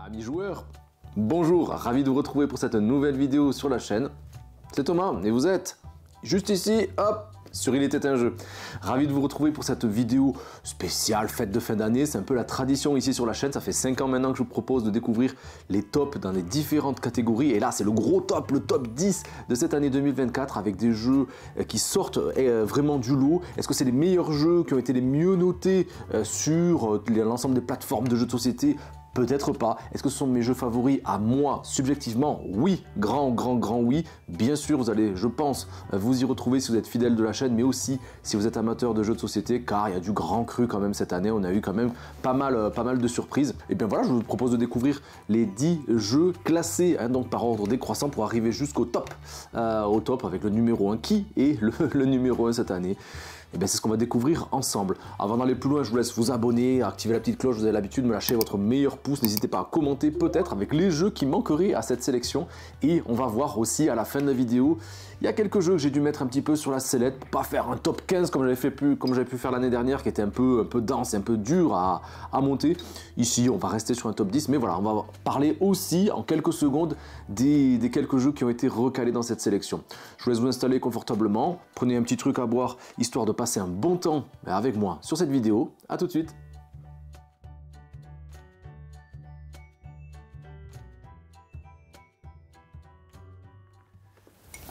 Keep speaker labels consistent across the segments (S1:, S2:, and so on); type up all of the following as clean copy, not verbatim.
S1: Amis joueurs, bonjour, ravi de vous retrouver pour cette nouvelle vidéo sur la chaîne. C'est Thomas et vous êtes juste ici, hop, sur Il était un jeu. Ravi de vous retrouver pour cette vidéo spéciale fête de fin d'année. C'est un peu la tradition ici sur la chaîne. Ça fait 5 ans maintenant que je vous propose de découvrir les tops dans les différentes catégories. Et là, c'est le gros top, le top 10 de cette année 2024 avec des jeux qui sortent vraiment du lot. Est-ce que c'est les meilleurs jeux qui ont été les mieux notés sur l'ensemble des plateformes de jeux de société? Peut-être pas. Est-ce que ce sont mes jeux favoris à moi, subjectivement? Oui, grand oui. Bien sûr, vous allez, je pense, vous y retrouver si vous êtes fidèle de la chaîne, mais aussi si vous êtes amateur de jeux de société, car il y a du grand cru quand même cette année. On a eu quand même pas mal de surprises. Et bien voilà, je vous propose de découvrir les 10 jeux classés, donc par ordre décroissant pour arriver jusqu'au top. Au top avec le numéro 1. Qui est le numéro 1 cette année? Et bien c'est ce qu'on va découvrir ensemble. Avant d'aller plus loin, je vous laisse vous abonner, activer la petite cloche, vous avez l'habitude de me lâcher votre meilleur pouce. N'hésitez pas à commenter peut-être avec les jeux qui manqueraient à cette sélection. Et on va voir aussi à la fin de la vidéo, il y a quelques jeux que j'ai dû mettre un petit peu sur la sellette pour pas faire un top 15 comme j'avais pu faire l'année dernière, qui était un peu dense et un peu dur à monter. Ici, on va rester sur un top 10, mais voilà, on va parler aussi en quelques secondes des quelques jeux qui ont été recalés dans cette sélection. Je vous laisse vous installer confortablement, prenez un petit truc à boire, histoire de passer un bon temps avec moi sur cette vidéo. À tout de suite.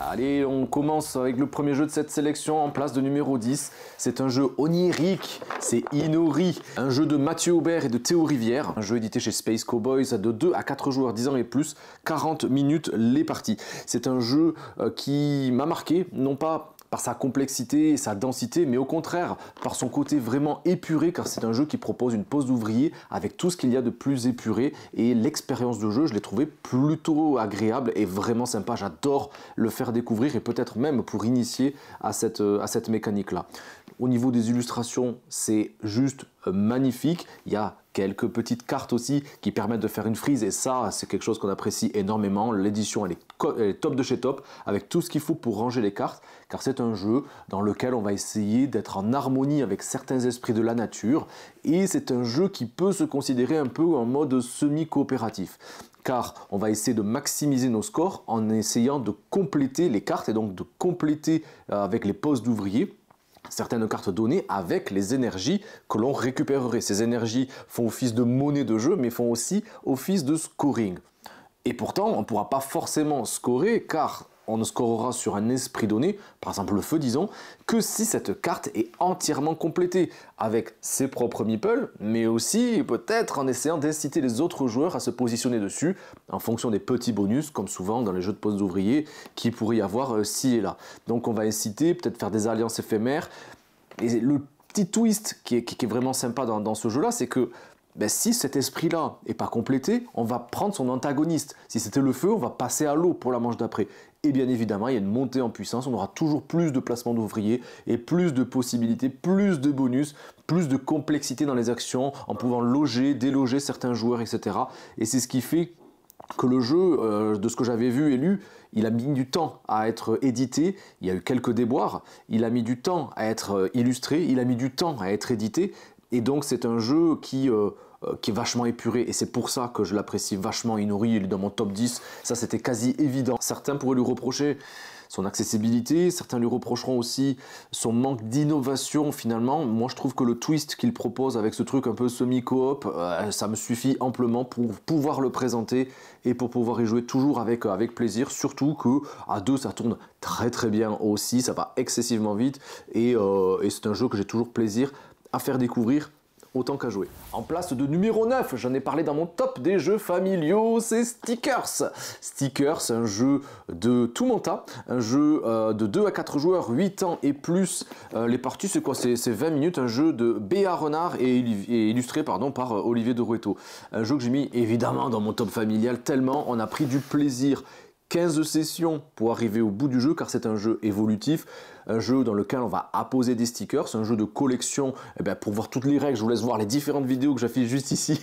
S1: Allez, on commence avec le premier jeu de cette sélection en place de numéro 10. C'est un jeu onirique, c'est Inori, un jeu de Mathieu Aubert et de Théo Rivière. Un jeu édité chez Space Cowboys de 2 à 4 joueurs, 10 ans et plus, 40 minutes les parties. C'est un jeu qui m'a marqué, non pas par sa complexité et sa densité, mais au contraire par son côté vraiment épuré, car c'est un jeu qui propose une pose d'ouvrier avec tout ce qu'il y a de plus épuré, et l'expérience de jeu, je l'ai trouvé plutôt agréable et vraiment sympa. J'adore le faire découvrir, et peut-être même pour initier à cette mécanique-là. Au niveau des illustrations, c'est juste magnifique. Il y a quelques petites cartes aussi qui permettent de faire une frise, et ça, c'est quelque chose qu'on apprécie énormément. L'édition, elle est top de chez top, avec tout ce qu'il faut pour ranger les cartes, car c'est un jeu dans lequel on va essayer d'être en harmonie avec certains esprits de la nature, et c'est un jeu qui peut se considérer un peu en mode semi-coopératif, car on va essayer de maximiser nos scores en essayant de compléter les cartes, et donc de compléter avec les poses d'ouvriers certaines cartes données avec les énergies que l'on récupérerait. Ces énergies font office de monnaie de jeu, mais font aussi office de scoring. Et pourtant, on ne pourra pas forcément scorer, car on ne scorera sur un esprit donné, par exemple le feu disons, que si cette carte est entièrement complétée, avec ses propres meeples, mais aussi peut-être en essayant d'inciter les autres joueurs à se positionner dessus, en fonction des petits bonus, comme souvent dans les jeux de pose d'ouvriers, qui pourrait y avoir ci et là. Donc on va inciter, peut-être faire des alliances éphémères, et le petit twist qui est vraiment sympa dans ce jeu-là, c'est que si cet esprit-là n'est pas complété, on va prendre son antagoniste. Si c'était le feu, on va passer à l'eau pour la manche d'après. Et bien évidemment, il y a une montée en puissance, on aura toujours plus de placements d'ouvriers et plus de possibilités, plus de bonus, plus de complexité dans les actions, en pouvant loger, déloger certains joueurs, etc. Et c'est ce qui fait que le jeu, de ce que j'avais vu et lu, il a mis du temps à être édité, il y a eu quelques déboires, il a mis du temps à être illustré, il a mis du temps à être édité, et donc c'est un jeu qui est vachement épuré, et c'est pour ça que je l'apprécie vachement. Inori, il est dans mon top 10, ça c'était quasi évident. Certains pourraient lui reprocher son accessibilité, certains lui reprocheront aussi son manque d'innovation finalement. Moi je trouve que le twist qu'il propose avec ce truc un peu semi-coop, ça me suffit amplement pour pouvoir le présenter et pour pouvoir y jouer toujours avec plaisir, surtout que à deux ça tourne très bien aussi, ça va excessivement vite, et c'est un jeu que j'ai toujours plaisir à faire découvrir autant qu'à jouer. En place de numéro 9, j'en ai parlé dans mon top des jeux familiaux, c'est Stickers. Stickers, un jeu de tout monta, un jeu de 2 à 4 joueurs, 8 ans et plus. Les parties, c'est quoi? C'est 20 minutes, un jeu de Béa Renard et illustré par Olivier de Rueto. Un jeu que j'ai mis évidemment dans mon top familial, tellement on a pris du plaisir. 15 sessions pour arriver au bout du jeu, car c'est un jeu évolutif. un jeu dans lequel on va apposer des stickers, un jeu de collection. Eh bien, pour voir toutes les règles, je vous laisse voir les différentes vidéos que j'affiche juste ici,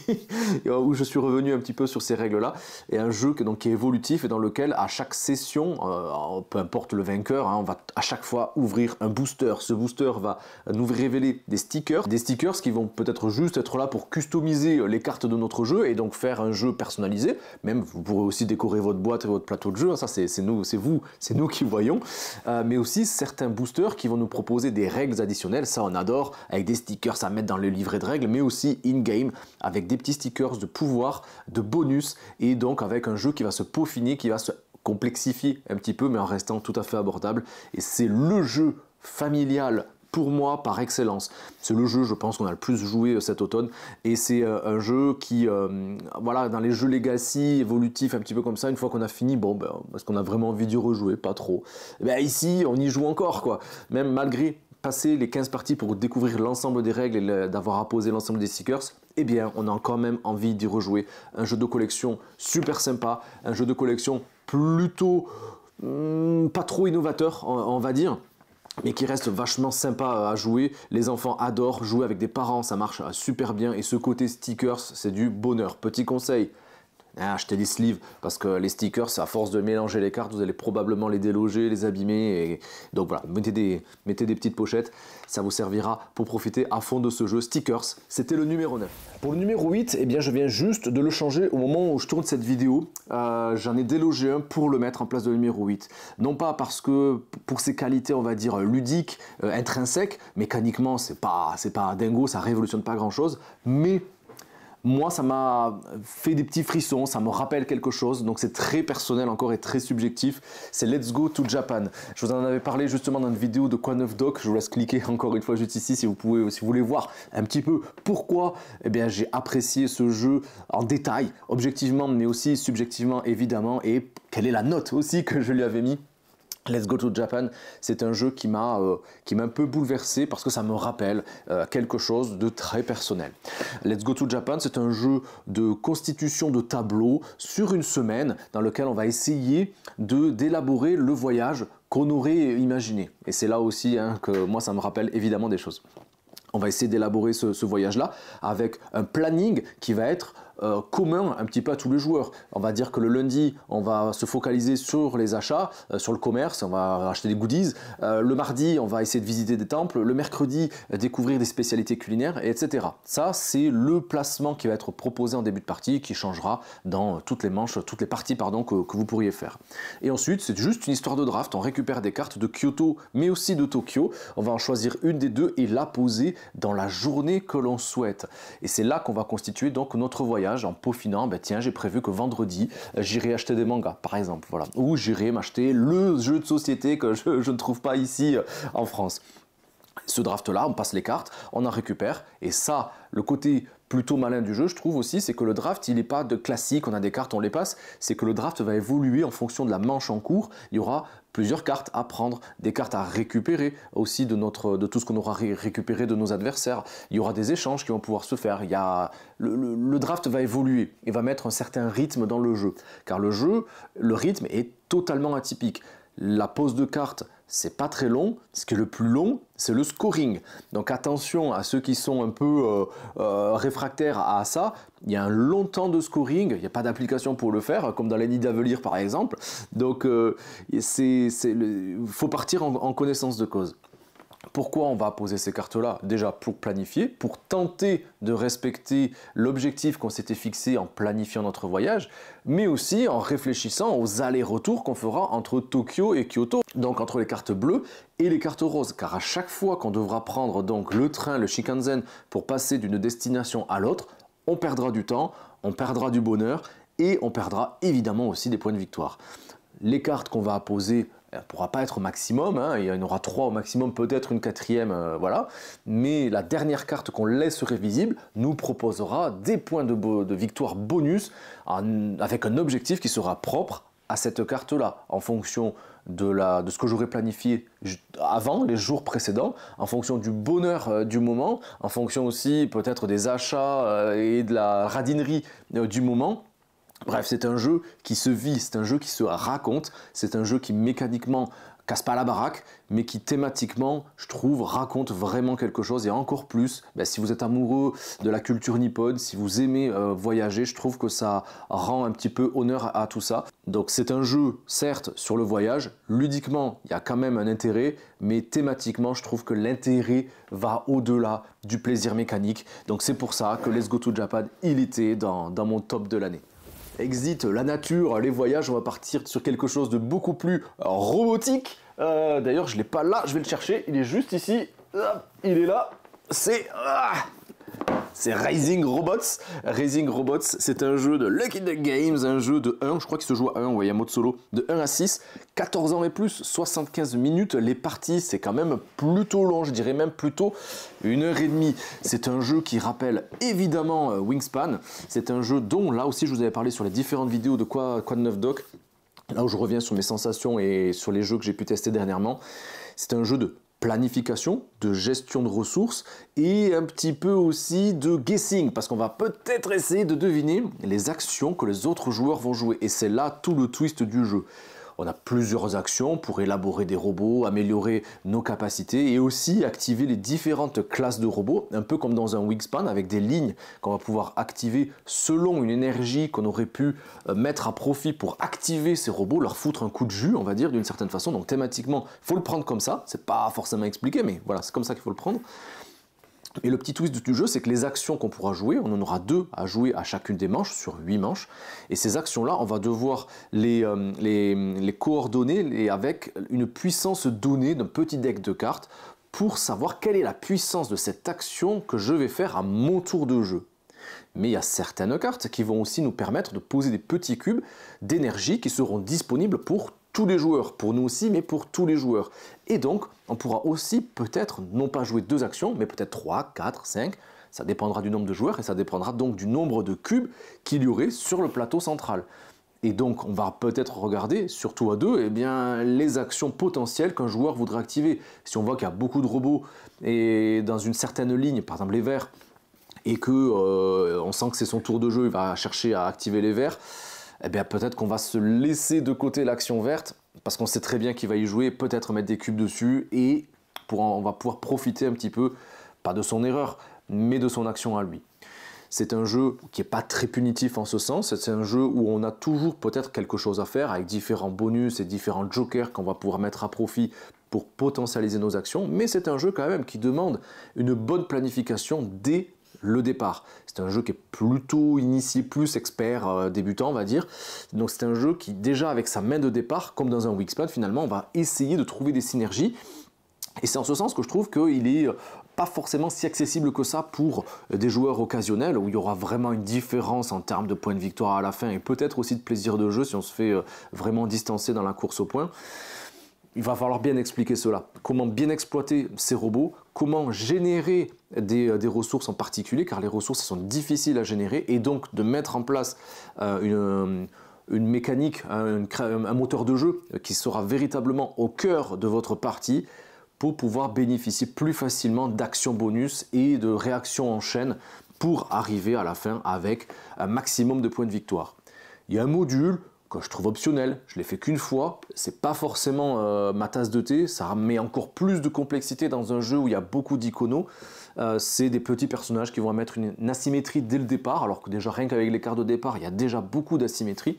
S1: où je suis revenu un petit peu sur ces règles-là. Et un jeu qui est évolutif et dans lequel à chaque session, peu importe le vainqueur, hein, on va à chaque fois ouvrir un booster. Ce booster va nous révéler des stickers qui vont peut-être juste être là pour customiser les cartes de notre jeu et donc faire un jeu personnalisé. Même vous pourrez aussi décorer votre boîte et votre plateau de jeu, ça c'est nous, c'est nous qui voyons. Mais aussi certains boosters qui vont nous proposer des règles additionnelles, ça on adore, avec des stickers à mettre dans le livret de règles, mais aussi in-game avec des petits stickers de pouvoir, de bonus et donc avec un jeu qui va se peaufiner, qui va se complexifier un petit peu mais en restant tout à fait abordable. Et c'est le jeu familial pour moi par excellence. C'est le jeu je pense qu'on a le plus joué cet automne et c'est un jeu qui voilà, dans les jeux legacy évolutifs un petit peu comme ça, une fois qu'on a fini, bon ben, est-ce qu'on a vraiment envie d'y rejouer? Pas trop. Ben, ici on y joue encore quoi, même malgré passer les 15 parties pour découvrir l'ensemble des règles et d'avoir apposé l'ensemble des stickers, eh bien on a quand même envie d'y rejouer. Un jeu de collection super sympa, un jeu de collection plutôt pas trop innovateur on va dire, mais qui reste vachement sympa à jouer. Les enfants adorent jouer avec des parents, ça marche super bien et ce côté stickers c'est du bonheur. Petit conseil, achetez des sleeves parce que les stickers, à force de mélanger les cartes, vous allez probablement les déloger, les abîmer. Et donc voilà, mettez des petites pochettes, ça vous servira pour profiter à fond de ce jeu stickers. C'était le numéro 9. Pour le numéro 8, eh bien, je viens juste de le changer au moment où je tourne cette vidéo. J'en ai délogé un pour le mettre en place de numéro 8. Non pas parce que pour ses qualités, on va dire, ludiques, intrinsèques, mécaniquement, c'est pas dingo, ça révolutionne pas grand chose, mais moi, ça m'a fait des petits frissons, ça me rappelle quelque chose, donc c'est très personnel encore et très subjectif. C'est Let's Go to Japan. Je vous en avais parlé justement dans une vidéo de Quoi Neuf Doc. Je vous laisse cliquer encore une fois juste ici si vous voulez voir un petit peu pourquoi j'ai apprécié ce jeu en détail, objectivement mais aussi subjectivement évidemment, et quelle est la note aussi que je lui avais mis. Let's Go to Japan, c'est un jeu qui m'a un peu bouleversé parce que ça me rappelle quelque chose de très personnel. Let's Go to Japan, c'est un jeu de constitution de tableaux sur une semaine dans lequel on va essayer d'élaborer le voyage qu'on aurait imaginé. Et c'est là aussi que moi ça me rappelle évidemment des choses. On va essayer d'élaborer ce voyage-là avec un planning qui va être commun un petit peu à tous les joueurs. On va dire que le lundi, on va se focaliser sur les achats, sur le commerce, on va acheter des goodies. Le mardi, on va essayer de visiter des temples. Le mercredi, découvrir des spécialités culinaires, etc. Ça, c'est le placement qui va être proposé en début de partie, qui changera dans toutes les parties que vous pourriez faire. Et ensuite, c'est juste une histoire de draft. On récupère des cartes de Kyoto, mais aussi de Tokyo. On va en choisir une des deux et la poser dans la journée que l'on souhaite. Et c'est là qu'on va constituer donc notre voyage en peaufinant. Tiens, j'ai prévu que vendredi, j'irai acheter des mangas, par exemple, voilà, ou j'irai m'acheter le jeu de société que je ne trouve pas ici en France. Ce draft-là, on passe les cartes, on en récupère, et ça, le côté plutôt malin du jeu, je trouve aussi, c'est que le draft, il n'est pas de classique, on a des cartes, on les passe, c'est que le draft va évoluer en fonction de la manche en cours. Il y aura plusieurs cartes à prendre, des cartes à récupérer aussi de tout ce qu'on aura récupéré de nos adversaires. Il y aura des échanges qui vont pouvoir se faire. Le draft va évoluer et va mettre un certain rythme dans le jeu, car le rythme est totalement atypique. La pose de cartes, c'est pas très long. Ce qui est le plus long, c'est le scoring. Donc attention à ceux qui sont un peu réfractaires à ça. Il y a un long temps de scoring, il n'y a pas d'application pour le faire, comme dans les nids d'Avelir par exemple. Donc il faut partir en connaissance de cause. Pourquoi on va poser ces cartes-là? Déjà pour planifier, pour tenter de respecter l'objectif qu'on s'était fixé en planifiant notre voyage, mais aussi en réfléchissant aux allers-retours qu'on fera entre Tokyo et Kyoto, donc entre les cartes bleues et les cartes roses. Car à chaque fois qu'on devra prendre donc le train, le Shinkansen, pour passer d'une destination à l'autre, on perdra du temps, on perdra du bonheur et on perdra évidemment aussi des points de victoire. Les cartes qu'on va poser, elle ne pourra pas être au maximum, il y en aura 3 au maximum, peut-être une 4e, voilà. Mais la dernière carte qu'on laisserait visible nous proposera des points de victoire bonus avec un objectif qui sera propre à cette carte-là, en fonction de ce que j'aurais planifié avant, les jours précédents, en fonction du bonheur du moment, en fonction aussi peut-être des achats et de la radinerie du moment. Bref, c'est un jeu qui se vit, c'est un jeu qui se raconte, c'est un jeu qui mécaniquement casse pas la baraque, mais qui thématiquement, je trouve, raconte vraiment quelque chose. Et encore plus, si vous êtes amoureux de la culture nippone, si vous aimez voyager, je trouve que ça rend un petit peu honneur à tout ça. Donc c'est un jeu, certes, sur le voyage. Ludiquement, il y a quand même un intérêt, mais thématiquement, je trouve que l'intérêt va au-delà du plaisir mécanique. Donc c'est pour ça que Let's Go to Japan, il était dans mon top de l'année. Exit la nature, les voyages, on va partir sur quelque chose de beaucoup plus robotique. D'ailleurs, je ne l'ai pas là, je vais le chercher, il est juste ici. Il est là. C'est Raising Robots. Raising Robots, c'est un jeu de Lucky Duck Games, un jeu de 1, je crois qu'il se joue à 1, ouais, il y a mode solo, de 1 à 6, 14 ans et plus, 75 minutes. Les parties, c'est quand même plutôt long, je dirais même plutôt 1h30. C'est un jeu qui rappelle évidemment Wingspan. C'est un jeu dont, là aussi, je vous avais parlé sur les différentes vidéos de Quoi de neuf doc. Là où je reviens sur mes sensations et sur les jeux que j'ai pu tester dernièrement. C'est un jeu de planification, de gestion de ressources et un petit peu aussi de guessing, parce qu'on va peut-être essayer de deviner les actions que les autres joueurs vont jouer. Et c'est là tout le twist du jeu. On a plusieurs actions pour élaborer des robots, améliorer nos capacités et aussi activer les différentes classes de robots, un peu comme dans un Wingspan avec des lignes qu'on va pouvoir activer selon une énergie qu'on aurait pu mettre à profit pour activer ces robots, leur foutre un coup de jus, on va dire, d'une certaine façon. Donc thématiquement, il faut le prendre comme ça, c'est pas forcément expliqué, mais voilà, c'est comme ça qu'il faut le prendre. Et le petit twist du jeu, c'est que les actions qu'on pourra jouer, on en aura 2 à jouer à chacune des manches, sur 8 manches. Et ces actions-là, on va devoir les coordonner avec une puissance donnée d'un petit deck de cartes pour savoir quelle est la puissance de cette action que je vais faire à mon tour de jeu. Mais il y a certaines cartes qui vont aussi nous permettre de poser des petits cubes d'énergie qui seront disponibles pour tous les joueurs, pour nous aussi, mais pour tous les joueurs. Et donc, on pourra aussi peut-être non pas jouer 2 actions, mais peut-être 3, 4, 5, ça dépendra du nombre de joueurs et ça dépendra donc du nombre de cubes qu'il y aurait sur le plateau central. Et donc, on va peut-être regarder, surtout à 2, eh bien, les actions potentielles qu'un joueur voudrait activer. Si on voit qu'il y a beaucoup de robots et dans une certaine ligne, par exemple les verts, et que on sent que c'est son tour de jeu, il va chercher à activer les verts, eh bien peut-être qu'on va se laisser de côté l'action verte, parce qu'on sait très bien qu'il va y jouer, peut-être mettre des cubes dessus, et on va pouvoir profiter un petit peu, pas de son erreur, mais de son action à lui. C'est un jeu qui n'est pas très punitif en ce sens, c'est un jeu où on a toujours peut-être quelque chose à faire, avec différents bonus et différents jokers qu'on va pouvoir mettre à profit pour potentialiser nos actions, mais c'est un jeu quand même qui demande une bonne planification dès le départ. C'est un jeu qui est plutôt initié, plus expert, débutant on va dire. Donc c'est un jeu qui déjà avec sa main de départ, comme dans un Wingspan finalement, on va essayer de trouver des synergies. Et c'est en ce sens que je trouve qu'il est pas forcément si accessible que ça pour des joueurs occasionnels, où il y aura vraiment une différence en termes de points de victoire à la fin, et peut-être aussi de plaisir de jeu si on se fait vraiment distancer dans la course au point. Il va falloir bien expliquer cela. Comment bien exploiter ces robots, comment générer des ressources en particulier, car les ressources sont difficiles à générer, et donc de mettre en place une mécanique, un moteur de jeu qui sera véritablement au cœur de votre partie pour pouvoir bénéficier plus facilement d'actions bonus et de réactions en chaîne pour arriver à la fin avec un maximum de points de victoire. Il y a un module que je trouve optionnel, je l'ai fait qu'une fois, c'est pas forcément ma tasse de thé, ça met encore plus de complexité dans un jeu où il y a beaucoup d'iconos. C'est des petits personnages qui vont mettre une asymétrie dès le départ, alors que déjà rien qu'avec les cartes de départ, il y a déjà beaucoup d'asymétrie.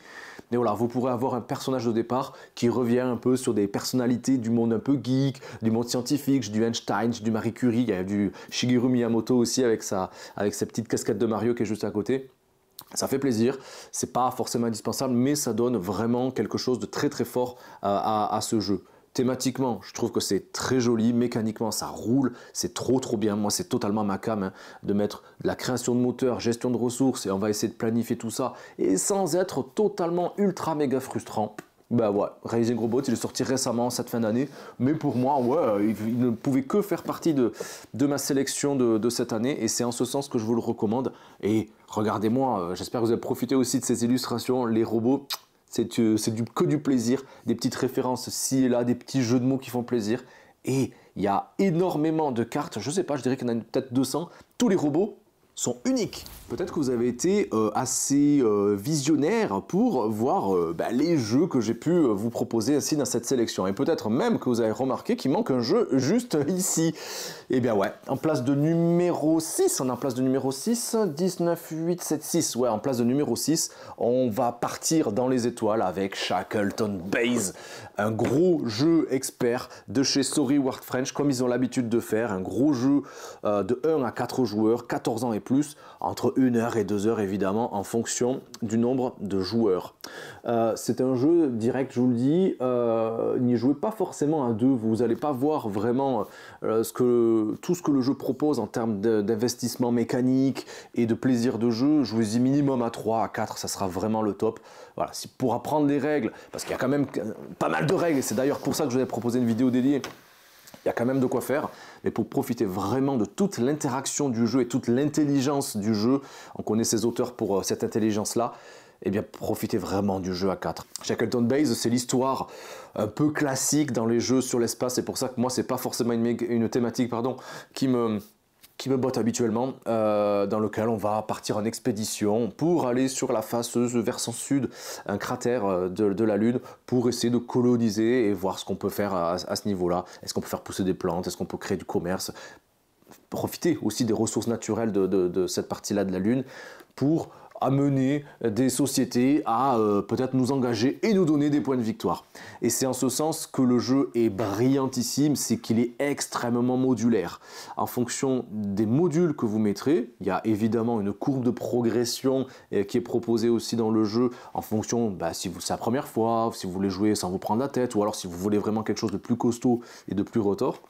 S1: Mais voilà, vous pourrez avoir un personnage de départ qui revient un peu sur des personnalités du monde un peu geek, du monde scientifique, du Einstein, du Marie Curie, il y a du Shigeru Miyamoto aussi avec sa petite casquette de Mario qui est juste à côté. Ça fait plaisir, c'est pas forcément indispensable, mais ça donne vraiment quelque chose de très très fort à ce jeu. Thématiquement, je trouve que c'est très joli, mécaniquement ça roule, c'est trop bien, moi c'est totalement ma came hein, de mettre de la création de moteur, gestion de ressources, et on va essayer de planifier tout ça, et sans être totalement ultra méga frustrant. Ben ouais, Raising Robots, il est sorti récemment cette fin d'année, mais pour moi, ouais, il ne pouvait que faire partie de ma sélection de cette année, et c'est en ce sens que je vous le recommande. Et regardez-moi, j'espère que vous avez profité aussi de ces illustrations, les robots, c'est que du plaisir, des petites références ci et là, des petits jeux de mots qui font plaisir, et il y a énormément de cartes, je sais pas, je dirais qu'il y en a peut-être 200, tous les robots sont uniques. Peut-être que vous avez été assez visionnaire pour voir les jeux que j'ai pu vous proposer ainsi dans cette sélection. Et peut-être même que vous avez remarqué qu'il manque un jeu juste ici. Eh bien ouais, en place de numéro 6, on est en place de numéro 6, 19, 8, 7, 6. Ouais, en place de numéro 6, on va partir dans les étoiles avec Shackleton Base. Un gros jeu expert de chez Sorry Word French, comme ils ont l'habitude de faire. Un gros jeu de 1 à 4 joueurs, 14 ans et plus, entre 1 heure et 2 heures évidemment, en fonction du nombre de joueurs. C'est un jeu direct, je vous le dis, n'y jouez pas forcément à 2, vous n'allez pas voir vraiment tout ce que le jeu propose en termes d'investissement mécanique et de plaisir de jeu. Jouez-y minimum à 3, à 4, ça sera vraiment le top. Voilà, pour apprendre les règles, parce qu'il y a quand même pas mal de règles, et c'est d'ailleurs pour ça que je vous ai proposé une vidéo dédiée. Il y a quand même de quoi faire, mais pour profiter vraiment de toute l'interaction du jeu et toute l'intelligence du jeu, on connaît ses auteurs pour cette intelligence-là, eh bien profitez vraiment du jeu à 4. Shackleton Base, c'est l'histoire un peu classique dans les jeux sur l'espace, c'est pour ça que moi c'est pas forcément une thématique qui me botte habituellement, dans lequel on va partir en expédition pour aller sur la faceuse versant sud, un cratère de la Lune, pour essayer de coloniser et voir ce qu'on peut faire à ce niveau-là. Est-ce qu'on peut faire pousser des plantes? Est-ce qu'on peut créer du commerce? Profiter aussi des ressources naturelles de cette partie-là de la Lune pour amener des sociétés à peut-être nous engager et nous donner des points de victoire. Et c'est en ce sens que le jeu est brillantissime, c'est qu'il est extrêmement modulaire. En fonction des modules que vous mettrez, il y a évidemment une courbe de progression qui est proposée aussi dans le jeu en fonction, si c'est la première fois, si vous voulez jouer sans vous prendre la tête, ou alors si vous voulez vraiment quelque chose de plus costaud et de plus retors.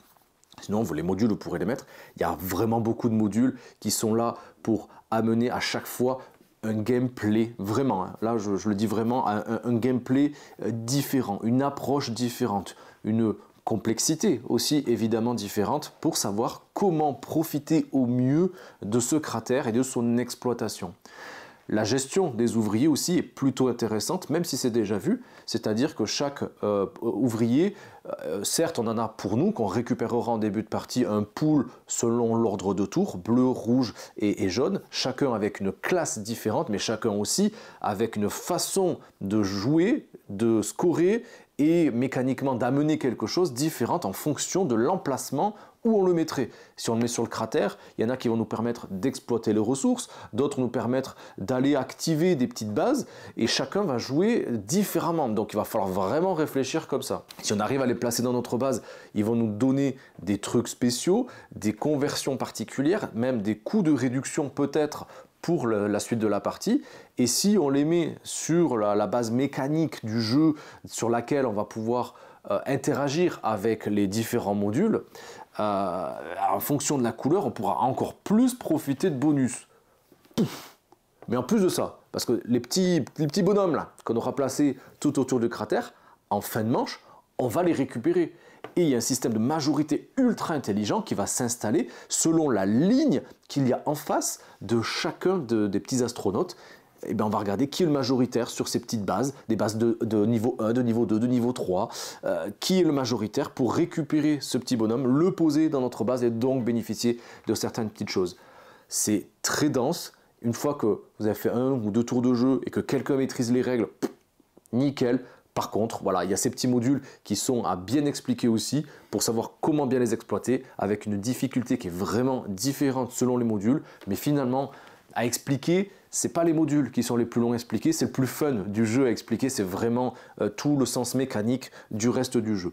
S1: Sinon, les modules, vous pourrez les mettre. Il y a vraiment beaucoup de modules qui sont là pour amener à chaque fois un gameplay, vraiment, hein, là je le dis vraiment, un gameplay différent, une approche différente, une complexité aussi évidemment différente pour savoir comment profiter au mieux de ce cratère et de son exploitation. La gestion des ouvriers aussi est plutôt intéressante, même si c'est déjà vu, c'est-à-dire que chaque ouvrier, certes on en a pour nous, qu'on récupérera en début de partie un pool selon l'ordre de tour, bleu, rouge et jaune, chacun avec une classe différente, mais chacun aussi avec une façon de jouer, de scorer et mécaniquement d'amener quelque chose différente en fonction de l'emplacement où on le mettrait. Si on le met sur le cratère, il y en a qui vont nous permettre d'exploiter les ressources, d'autres nous permettre d'aller activer des petites bases, et chacun va jouer différemment. Donc il va falloir vraiment réfléchir comme ça. Si on arrive à les placer dans notre base, ils vont nous donner des trucs spéciaux, des conversions particulières, même des coûts de réduction peut-être pour la suite de la partie. Et si on les met sur la base mécanique du jeu sur laquelle on va pouvoir interagir avec les différents modules, en fonction de la couleur, on pourra encore plus profiter de bonus. Mais en plus de ça, parce que les petits bonhommes là qu'on aura placés tout autour du cratère, en fin de manche, on va les récupérer. Et il y a un système de majorité ultra intelligent qui va s'installer selon la ligne qu'il y a en face de chacun des petits astronautes. Et bien on va regarder qui est le majoritaire sur ces petites bases, des bases de niveau 1, de niveau 2, de niveau 3, qui est le majoritaire pour récupérer ce petit bonhomme, le poser dans notre base et donc bénéficier de certaines petites choses. C'est très dense. Une fois que vous avez fait 1 ou 2 tours de jeu et que quelqu'un maîtrise les règles, nickel. Par contre, voilà, il y a ces petits modules qui sont à bien expliquer aussi pour savoir comment bien les exploiter avec une difficulté qui est vraiment différente selon les modules. Mais finalement, à expliquer, c'est pas les modules qui sont les plus longs à expliquer, c'est le plus fun du jeu à expliquer, c'est vraiment tout le sens mécanique du reste du jeu.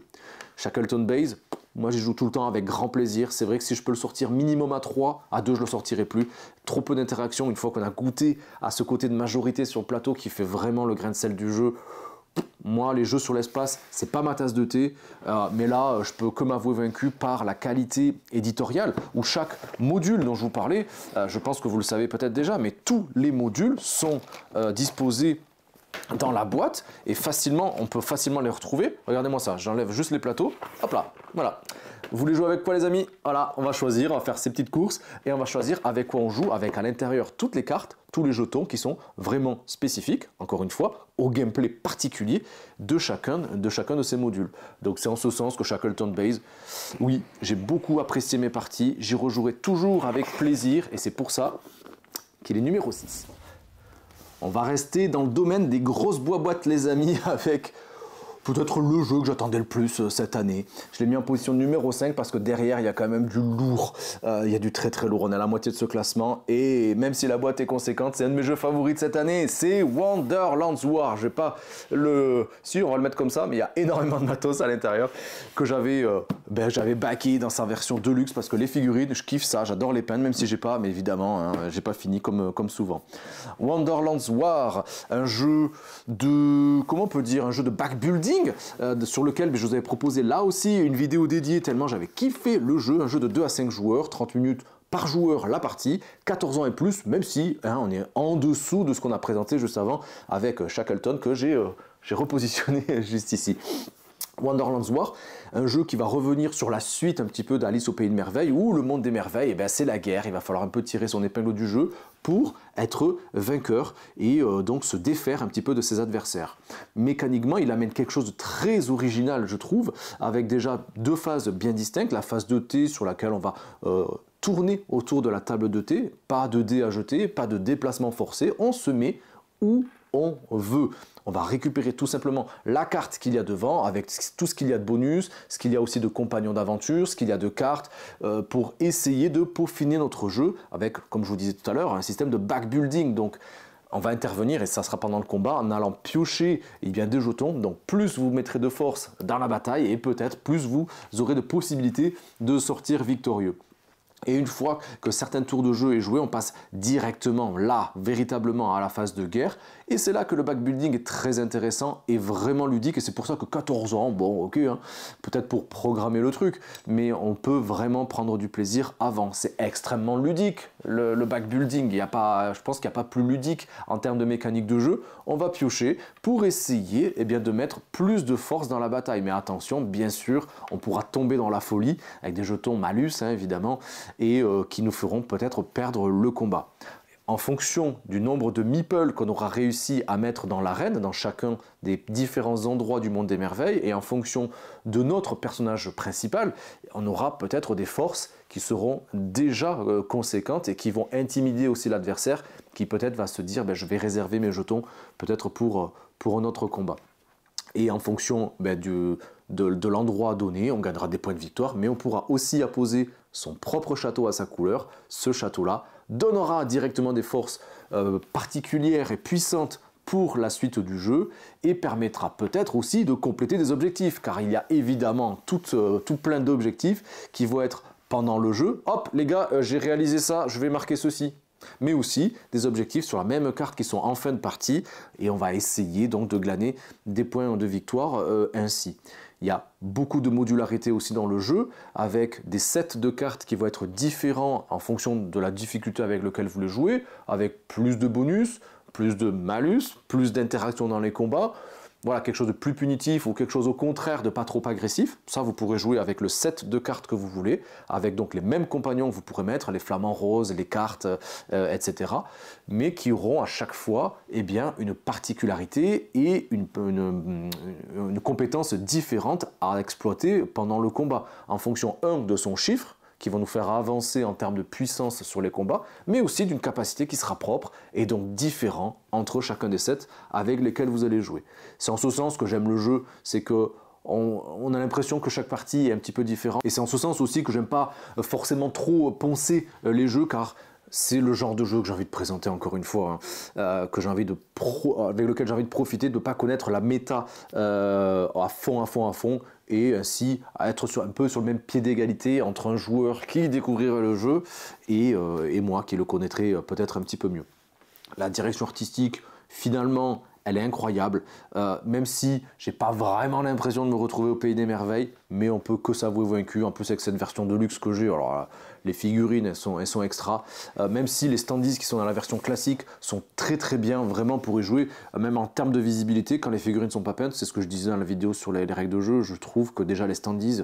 S1: Shackleton Base, moi j'y joue tout le temps avec grand plaisir. C'est vrai que si je peux le sortir minimum à 3, à 2 je ne le sortirai plus. Trop peu d'interaction une fois qu'on a goûté à ce côté de majorité sur le plateau qui fait vraiment le grain de sel du jeu. Moi, les jeux sur l'espace, c'est pas ma tasse de thé, mais là, je peux que m'avouer vaincu par la qualité éditoriale, où chaque module dont je vous parlais, je pense que vous le savez peut-être déjà, mais tous les modules sont disposés dans la boîte et on peut facilement les retrouver. Regardez-moi ça, j'enlève juste les plateaux, hop là, voilà. Vous voulez jouer avec quoi les amis? Voilà, on va choisir, on va faire ces petites courses et on va choisir avec quoi on joue, avec à l'intérieur toutes les cartes, tous les jetons qui sont vraiment spécifiques, encore une fois, au gameplay particulier de chacun de ces modules. Donc c'est en ce sens que Shackleton Base, oui, j'ai beaucoup apprécié mes parties, j'y rejouerai toujours avec plaisir et c'est pour ça qui est numéro 6. On va rester dans le domaine des grosses boîtes les amis, avec peut-être le jeu que j'attendais le plus cette année. Je l'ai mis en position numéro 5 parce que derrière, il y a quand même du lourd. Il y a du très très lourd. On est à la moitié de ce classement. Et même si la boîte est conséquente, c'est un de mes jeux favoris de cette année. C'est Wonderlands War. Je vais pas le... Si, on va le mettre comme ça, mais il y a énormément de matos à l'intérieur que j'avais backé dans sa version Deluxe parce que les figurines, je kiffe ça. J'adore les peindre, même si j'ai pas, mais évidemment, hein, j'ai pas fini comme souvent. Wonderlands War, un jeu de... Comment on peut dire? Un jeu de backbuilding sur lequel je vous avais proposé là aussi une vidéo dédiée tellement j'avais kiffé le jeu, un jeu de 2 à 5 joueurs, 30 minutes par joueur la partie, 14 ans et plus, même si hein, on est en dessous de ce qu'on a présenté juste avant avec Shackleton que j'ai repositionné juste ici. Wonderlands War, un jeu qui va revenir sur la suite un petit peu d'Alice au Pays de Merveilles, où le monde des merveilles, eh ben, c'est la guerre, il va falloir un peu tirer son épingle du jeu pour être vainqueur et donc se défaire un petit peu de ses adversaires. Mécaniquement, il amène quelque chose de très original, je trouve, avec déjà 2 phases bien distinctes, la phase de thé sur laquelle on va tourner autour de la table de thé, pas de dés à jeter, pas de déplacement forcé, on se met où on veut. On va récupérer tout simplement la carte qu'il y a devant avec tout ce qu'il y a de bonus, ce qu'il y a aussi de compagnons d'aventure, ce qu'il y a de cartes pour essayer de peaufiner notre jeu avec, comme je vous disais tout à l'heure, un système de backbuilding. Donc on va intervenir et ça sera pendant le combat en allant piocher des jetons. Donc plus vous mettrez de force dans la bataille et peut-être plus vous aurez de possibilités de sortir victorieux. Et une fois que certains tours de jeu est joué, on passe directement là, véritablement à la phase de guerre. Et c'est là que le backbuilding est très intéressant et vraiment ludique. Et c'est pour ça que 14 ans, bon ok, hein, peut-être pour programmer le truc, mais on peut vraiment prendre du plaisir avant. C'est extrêmement ludique le backbuilding. Je pense qu'il n'y a pas plus ludique en termes de mécanique de jeu. On va piocher pour essayer de mettre plus de force dans la bataille. Mais attention, bien sûr, on pourra tomber dans la folie avec des jetons malus, hein, évidemment, et qui nous feront peut-être perdre le combat. En fonction du nombre de meeples qu'on aura réussi à mettre dans l'arène, dans chacun des différents endroits du monde des merveilles, et en fonction de notre personnage principal, on aura peut-être des forces qui seront déjà conséquentes et qui vont intimider aussi l'adversaire, qui peut-être va se dire je vais réserver mes jetons peut-être pour un autre combat. Et en fonction de l'endroit donné, on gagnera des points de victoire, mais on pourra aussi apposer son propre château à sa couleur. Ce château-là donnera directement des forces particulières et puissantes pour la suite du jeu et permettra peut-être aussi de compléter des objectifs, car il y a évidemment tout plein d'objectifs qui vont être pendant le jeu. Hop les gars, j'ai réalisé ça, je vais marquer ceci. Mais aussi des objectifs sur la même carte qui sont en fin de partie et on va essayer donc de glaner des points de victoire ainsi. Il y a beaucoup de modularité aussi dans le jeu avec des sets de cartes qui vont être différents en fonction de la difficulté avec laquelle vous les jouez, avec plus de bonus, plus de malus, plus d'interaction dans les combats. Voilà, quelque chose de plus punitif ou quelque chose au contraire de pas trop agressif. Ça, vous pourrez jouer avec le set de cartes que vous voulez, avec donc les mêmes compagnons que vous pourrez mettre, les flamants roses, les cartes, etc. Mais qui auront à chaque fois une particularité et une compétence différente à exploiter pendant le combat, en fonction, de son chiffre, qui vont nous faire avancer en termes de puissance sur les combats, mais aussi d'une capacité qui sera propre et donc différent entre chacun des sets avec lesquels vous allez jouer. C'est en ce sens que j'aime le jeu, c'est que on a l'impression que chaque partie est un petit peu différente. Et c'est en ce sens aussi que j'aime pas forcément trop poncer les jeux, car c'est le genre de jeu que j'ai envie de présenter encore une fois, avec lequel j'ai envie de profiter, de ne pas connaître la méta à fond, et ainsi à être un peu sur le même pied d'égalité entre un joueur qui découvrirait le jeu et moi qui le connaîtrais peut-être un petit peu mieux. La direction artistique, finalement, elle est incroyable, même si j'ai pas vraiment l'impression de me retrouver au Pays des Merveilles, mais on peut que s'avouer vaincu, en plus avec cette version de luxe que j'ai. Alors là, les figurines, elles sont extra, même si les standees qui sont dans la version classique sont très très bien, vraiment pour y jouer, même en termes de visibilité, quand les figurines sont pas peintes, c'est ce que je disais dans la vidéo sur les règles de jeu, je trouve que déjà les standees,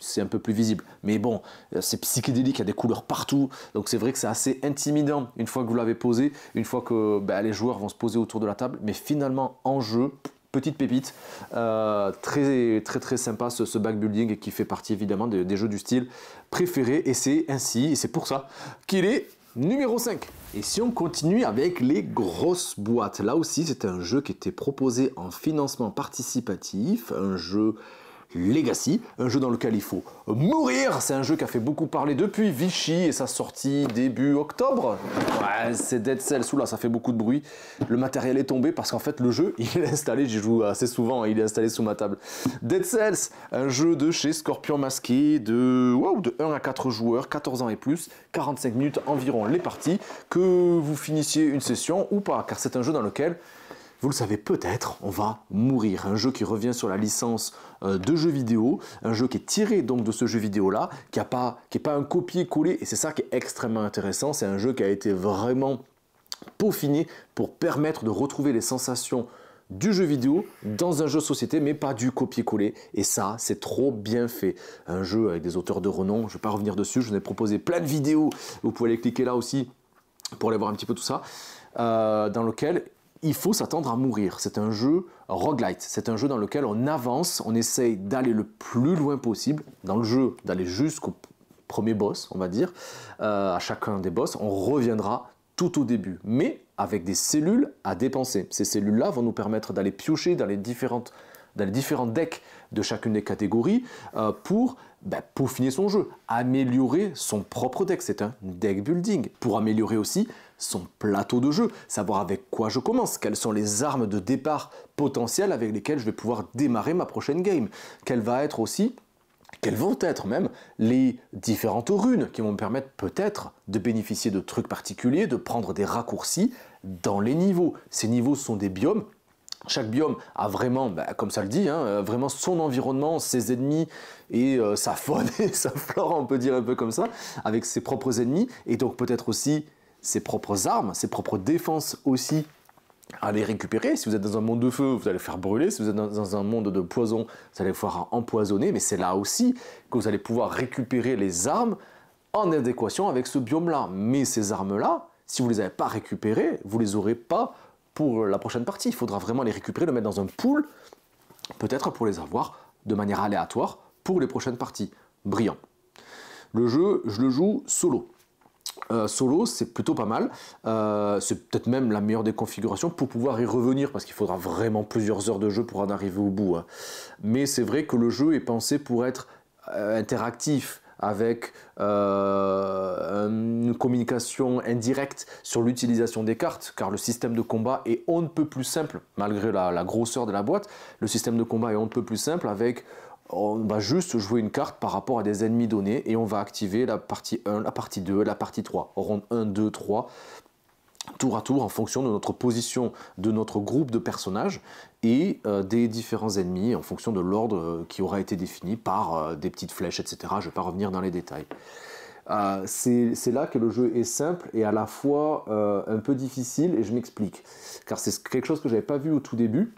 S1: c'est un peu plus visible. Mais bon, c'est psychédélique, il y a des couleurs partout, donc c'est vrai que c'est assez intimidant une fois que vous l'avez posé, une fois que les joueurs vont se poser autour de la table, mais finalement en jeu, petite pépite, très très très sympa ce backbuilding et qui fait partie évidemment des jeux du style préférés, et c'est ainsi, et c'est pour ça qu'il est Numéro 5. Et si on continue avec les grosses boîtes, là aussi c'est un jeu qui était proposé en financement participatif, un jeu Legacy, un jeu dans lequel il faut mourir. C'est un jeu qui a fait beaucoup parler depuis Vichy et sa sortie début octobre. Ouais, c'est Dead Cells, là ça fait beaucoup de bruit. Le matériel est tombé parce qu'en fait le jeu il est installé, j'y joue assez souvent, il est installé sous ma table. Dead Cells, un jeu de chez Scorpion Masqué de 1 à 4 joueurs, 14 ans et plus, 45 minutes environ les parties, que vous finissiez une session ou pas, car c'est un jeu dans lequel vous le savez peut-être, on va mourir. Un jeu qui revient sur la licence de jeux vidéo, un jeu qui est tiré donc de ce jeu vidéo-là, qui n'est pas un copier-coller, et c'est ça qui est extrêmement intéressant. C'est un jeu qui a été vraiment peaufiné pour permettre de retrouver les sensations du jeu vidéo dans un jeu société, mais pas du copier-coller. Et ça, c'est trop bien fait. Un jeu avec des auteurs de renom, je ne vais pas revenir dessus, je vous ai proposé plein de vidéos, vous pouvez aller cliquer là aussi pour aller voir un petit peu tout ça, dans lequel il faut s'attendre à mourir. C'est un jeu roguelite, c'est un jeu dans lequel on avance, on essaye d'aller le plus loin possible dans le jeu, d'aller jusqu'au premier boss, on va dire, à chacun des boss, on reviendra tout au début, mais avec des cellules à dépenser. Ces cellules-là vont nous permettre d'aller piocher dans les différents decks de chacune des catégories pour peaufiner son jeu, améliorer son propre deck. C'est un deck building pour améliorer aussi son plateau de jeu, savoir avec quoi je commence, quelles sont les armes de départ potentielles avec lesquelles je vais pouvoir démarrer ma prochaine game, quelles vont être même les différentes runes qui vont me permettre peut-être de bénéficier de trucs particuliers, de prendre des raccourcis dans les niveaux. Ces niveaux sont des biomes. Chaque biome a vraiment, comme ça le dit, vraiment son environnement, ses ennemis et sa faune et sa flore, on peut dire un peu comme ça, avec ses propres ennemis et donc peut-être aussi ses propres armes, ses propres défenses aussi à les récupérer. Si vous êtes dans un monde de feu, vous allez faire brûler. Si vous êtes dans un monde de poison, vous allez pouvoir empoisonner. Mais c'est là aussi que vous allez pouvoir récupérer les armes en adéquation avec ce biome-là. Mais ces armes-là, si vous ne les avez pas récupérées, vous ne les aurez pas pour la prochaine partie. Il faudra vraiment les récupérer, les mettre dans un pool, peut-être pour les avoir de manière aléatoire pour les prochaines parties. Brillant. Le jeu, je le joue solo. Solo, c'est plutôt pas mal. C'est peut-être même la meilleure des configurations pour pouvoir y revenir, parce qu'il faudra vraiment plusieurs heures de jeu pour en arriver au bout. Mais c'est vrai que le jeu est pensé pour être interactif, avec une communication indirecte sur l'utilisation des cartes, car le système de combat est on ne peut plus simple, malgré la grosseur de la boîte. Le système de combat est on ne peut plus simple avec... On va juste jouer une carte par rapport à des ennemis donnés et on va activer la partie 1, la partie 2, la partie 3. Ronde 1, 2, 3, tour à tour en fonction de notre position, de notre groupe de personnages et des différents ennemis en fonction de l'ordre qui aura été défini par des petites flèches, etc. Je ne vais pas revenir dans les détails. C'est là que le jeu est simple et à la fois un peu difficile, et je m'explique. Car c'est quelque chose que je n'avais pas vu au tout début.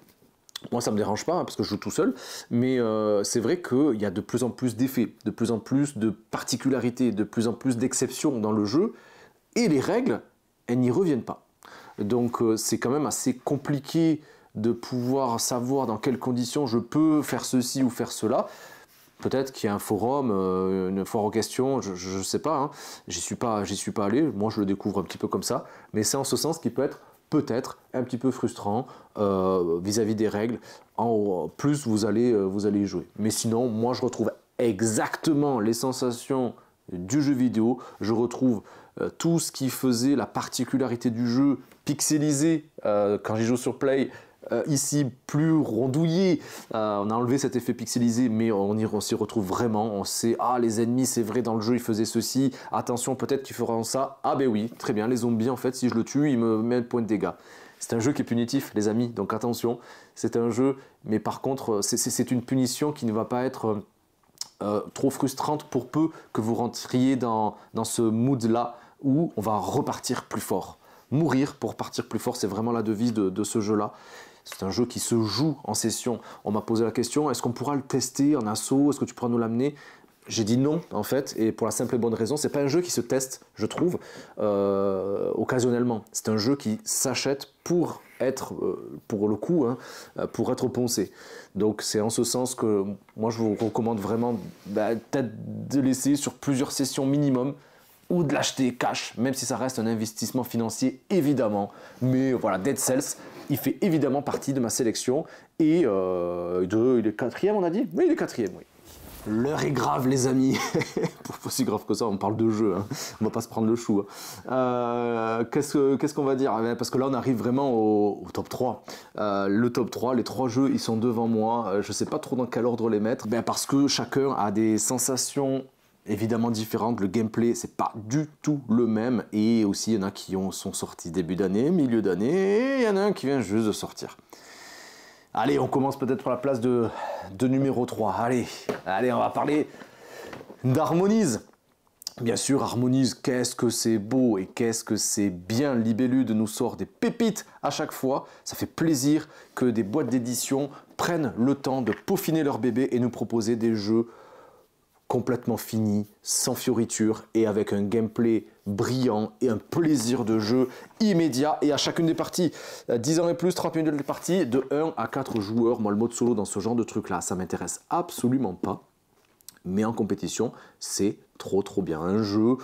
S1: Moi, ça ne me dérange pas parce que je joue tout seul, mais c'est vrai qu'il y a de plus en plus d'effets, de plus en plus de particularités, de plus en plus d'exceptions dans le jeu, et les règles, elles n'y reviennent pas. Donc c'est quand même assez compliqué de pouvoir savoir dans quelles conditions je peux faire ceci ou faire cela. Peut-être qu'il y a un forum, une foire aux questions, je ne sais pas, hein. J'y suis pas allé, moi je le découvre un petit peu comme ça, mais c'est en ce sens qu'il peut être peut-être un petit peu frustrant vis-à-vis des règles, en plus vous allez y jouer. Mais sinon, moi je retrouve exactement les sensations du jeu vidéo, je retrouve tout ce qui faisait la particularité du jeu pixelisé quand j'y joue sur Play, ici plus rondouillé, on a enlevé cet effet pixelisé, mais on s'y retrouve vraiment, on sait, ah les ennemis c'est vrai dans le jeu ils faisaient ceci, attention peut-être qu'ils feront ça, ah ben oui, très bien, les zombies en fait si je le tue il me met un point de dégâts. C'est un jeu qui est punitif les amis, donc attention, c'est un jeu, mais par contre c'est une punition qui ne va pas être trop frustrante pour peu que vous rentriez dans ce mood là où on va repartir plus fort. Mourir pour partir plus fort, c'est vraiment la devise de ce jeu-là. C'est un jeu qui se joue en session. On m'a posé la question, est-ce qu'on pourra le tester en assaut? Est-ce que tu pourras nous l'amener? J'ai dit non, en fait, et pour la simple et bonne raison, c'est pas un jeu qui se teste, je trouve, occasionnellement. C'est un jeu qui s'achète pour être, pour le coup, pour être poncé. Donc c'est en ce sens que moi je vous recommande vraiment peut-être de laisser sur plusieurs sessions minimum ou de l'acheter cash, même si ça reste un investissement financier évidemment. Mais voilà, Dead Cells, il fait évidemment partie de ma sélection. Et il est quatrième, on a dit? Oui, il est quatrième, oui. L'heure est grave, les amis. Pas si grave que ça, on parle de jeu, hein. On va pas se prendre le chou. Qu'est-ce qu'on va dire? Parce que là, on arrive vraiment au top 3. Le top 3, les 3 jeux, ils sont devant moi. Je sais pas trop dans quel ordre les mettre. Parce que chacun a des sensations évidemment différentes. Le gameplay, c'est pas du tout le même. Et aussi, il y en a qui sont sortis début d'année, milieu d'année, et il y en a un qui vient juste de sortir. Allez, on commence peut-être par la place de numéro 3. Allez, on va parler d'Harmonise. Bien sûr, Harmonise, qu'est-ce que c'est beau et qu'est-ce que c'est bien. Libellude nous sort des pépites à chaque fois. Ça fait plaisir que des boîtes d'édition prennent le temps de peaufiner leur bébé et nous proposer des jeux complètement finis, sans fioritures et avec un gameplay brillant et un plaisir de jeu immédiat et à chacune des parties. 10 ans et plus, 30 minutes de partie, de 1 à 4 joueurs. Moi, le mode solo dans ce genre de truc là, ça m'intéresse absolument pas. Mais en compétition, c'est trop bien. Un jeu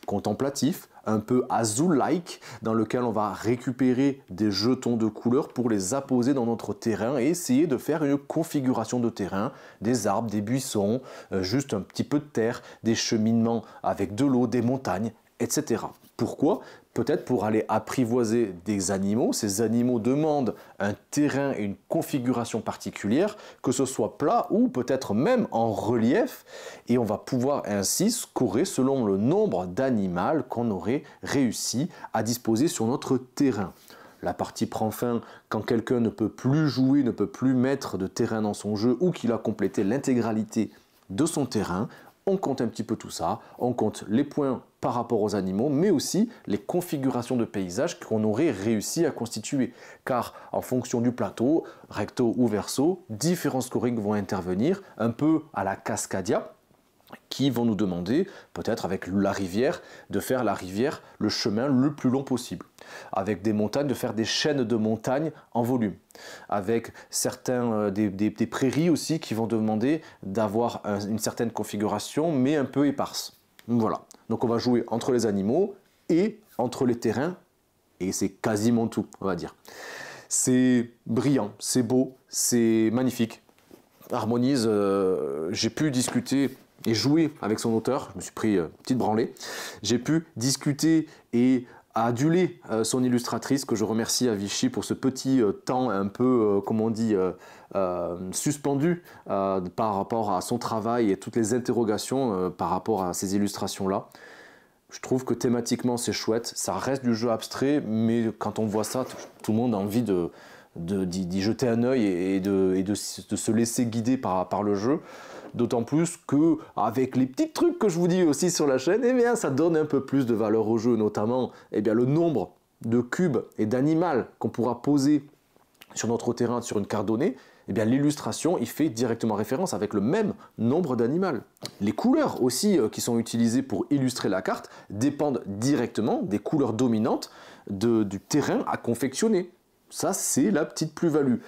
S1: contemplatif, un peu Azul-like, dans lequel on va récupérer des jetons de couleurs pour les apposer dans notre terrain et essayer de faire une configuration de terrain, des arbres, des buissons, juste un petit peu de terre, des cheminements avec de l'eau, des montagnes, etc. Pourquoi? Peut-être pour aller apprivoiser des animaux. Ces animaux demandent un terrain et une configuration particulière, que ce soit plat ou peut-être même en relief. Et on va pouvoir ainsi scorer selon le nombre d'animaux qu'on aurait réussi à disposer sur notre terrain. La partie prend fin quand quelqu'un ne peut plus jouer, ne peut plus mettre de terrain dans son jeu ou qu'il a complété l'intégralité de son terrain. On compte un petit peu tout ça, on compte les points par rapport aux animaux, mais aussi les configurations de paysages qu'on aurait réussi à constituer. Car en fonction du plateau, recto ou verso, différents scorings vont intervenir, un peu à la Cascadia, qui vont nous demander, peut-être avec la rivière, de faire la rivière le chemin le plus long possible. Avec des montagnes, de faire des chaînes de montagnes en volume. Avec certains, des prairies aussi qui vont demander d'avoir une certaine configuration, mais un peu éparse. Voilà. Donc on va jouer entre les animaux et entre les terrains, et c'est quasiment tout, on va dire. C'est brillant, c'est beau, c'est magnifique. Harmonise, j'ai pu discuter et jouer avec son auteur, je me suis pris une petite branlée. J'ai pu discuter et aduler son illustratrice, que je remercie à Vichy pour ce petit temps un peu, comment on dit, suspendu par rapport à son travail et toutes les interrogations par rapport à ces illustrations-là. Je trouve que thématiquement c'est chouette, ça reste du jeu abstrait, mais quand on voit ça, tout le monde a envie d'y jeter un œil et de se laisser guider par le jeu. D'autant plus que avec les petits trucs que je vous dis aussi sur la chaîne, eh bien, ça donne un peu plus de valeur au jeu, notamment eh bien, le nombre de cubes et d'animaux qu'on pourra poser sur notre terrain sur une carte donnée. Eh bien, l'illustration, il fait directement référence avec le même nombre d'animaux. Les couleurs aussi qui sont utilisées pour illustrer la carte dépendent directement des couleurs dominantes du terrain à confectionner. Ça, c'est la petite plus-value.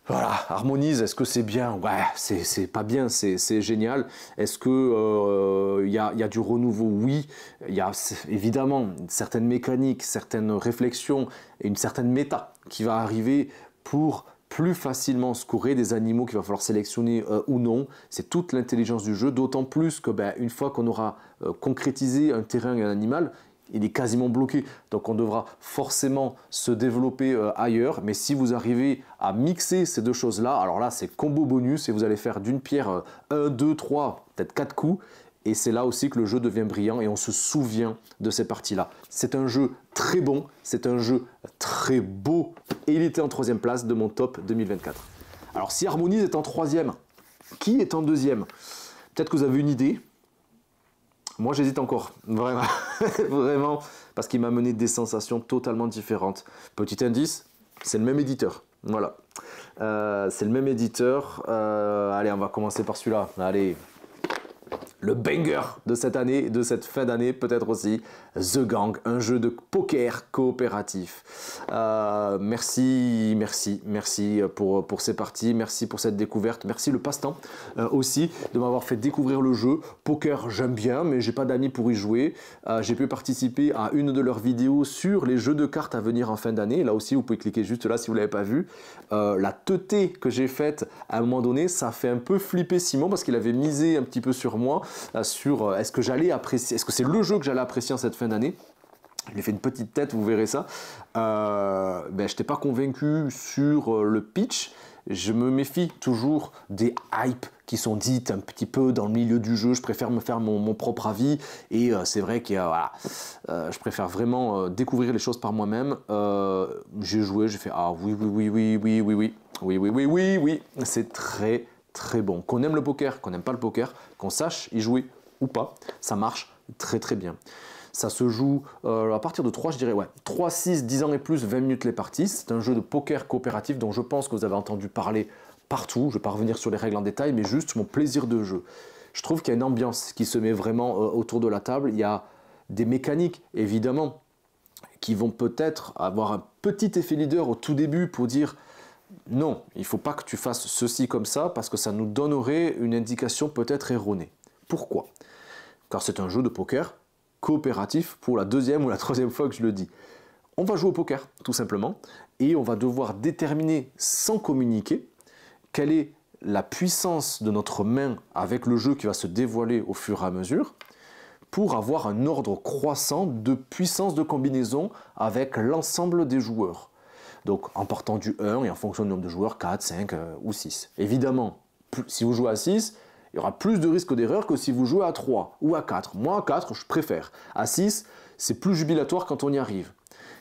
S1: Voilà, Harmonise, est-ce que c'est bien? Ouais, c'est pas bien, c'est génial. Est-ce que y a du renouveau? Oui, il y a évidemment certaines mécaniques, certaines réflexions et une certaine méta qui va arriver pour plus facilement scorer des animaux qu'il va falloir sélectionner ou non. C'est toute l'intelligence du jeu, d'autant plus que une fois qu'on aura concrétisé un terrain et un animal, il est quasiment bloqué, donc on devra forcément se développer ailleurs. Mais si vous arrivez à mixer ces deux choses-là, alors là c'est combo bonus et vous allez faire d'une pierre 1, 2, 3, peut-être 4 coups. Et c'est là aussi que le jeu devient brillant et on se souvient de ces parties-là. C'est un jeu très bon, c'est un jeu très beau et il était en 3e place de mon top 2024. Alors si Harmonise est en 3e, qui est en 2e? Peut-être que vous avez une idée. Moi j'hésite encore, vraiment, vraiment, parce qu'il m'a mené des sensations totalement différentes. Petit indice, c'est le même éditeur, voilà. C'est le même éditeur, allez on va commencer par celui-là, allez. le banger de cette année, de cette fin d'année peut-être aussi, The Gang, un jeu de poker coopératif. Merci pour ces parties, merci pour cette découverte, merci le passe-temps aussi de m'avoir fait découvrir le jeu. Poker j'aime bien mais j'ai pas d'amis pour y jouer. J'ai pu participer à une de leurs vidéos sur les jeux de cartes à venir en fin d'année. Là aussi vous pouvez cliquer juste là si vous ne l'avez pas vu. La teutée que j'ai faite à un moment donné, ça a fait un peu flipper Simon parce qu'il avait misé un petit peu sur moi. Sur est-ce que j'allais apprécier, est-ce que c'est le jeu que j'allais apprécier en cette fin d'année. Je lui ai fait une petite tête, vous verrez ça. Je n'étais pas convaincu sur le pitch. Je me méfie toujours des hypes qui sont dites un petit peu dans le milieu du jeu. Je préfère me faire mon propre avis. Et c'est vrai que je préfère vraiment découvrir les choses par moi-même. J'ai joué, j'ai fait ah oui. C'est très bon. Qu'on aime le poker, qu'on n'aime pas le poker, qu'on sache y jouer ou pas, ça marche très bien. Ça se joue à partir de 3, je dirais, 3, 6, 10 ans et plus, 20 minutes les parties. C'est un jeu de poker coopératif dont je pense que vous avez entendu parler partout. Je ne vais pas revenir sur les règles en détail, mais juste mon plaisir de jeu. Je trouve qu'il y a une ambiance qui se met vraiment autour de la table. Il y a des mécaniques, évidemment, qui vont peut-être avoir un petit effet leader au tout début pour dire non, il ne faut pas que tu fasses ceci comme ça parce que ça nous donnerait une indication peut-être erronée. Pourquoi? Car c'est un jeu de poker coopératif pour la deuxième ou la troisième fois que je le dis. On va jouer au poker, tout simplement, et on va devoir déterminer sans communiquer quelle est la puissance de notre main avec le jeu qui va se dévoiler au fur et à mesure pour avoir un ordre croissant de puissance de combinaison avec l'ensemble des joueurs. Donc en partant du 1 et en fonction du nombre de joueurs, 4, 5 ou 6. Évidemment, si vous jouez à 6, il y aura plus de risques d'erreur que si vous jouez à 3 ou à 4. Moi, à 4, je préfère. À 6, c'est plus jubilatoire quand on y arrive.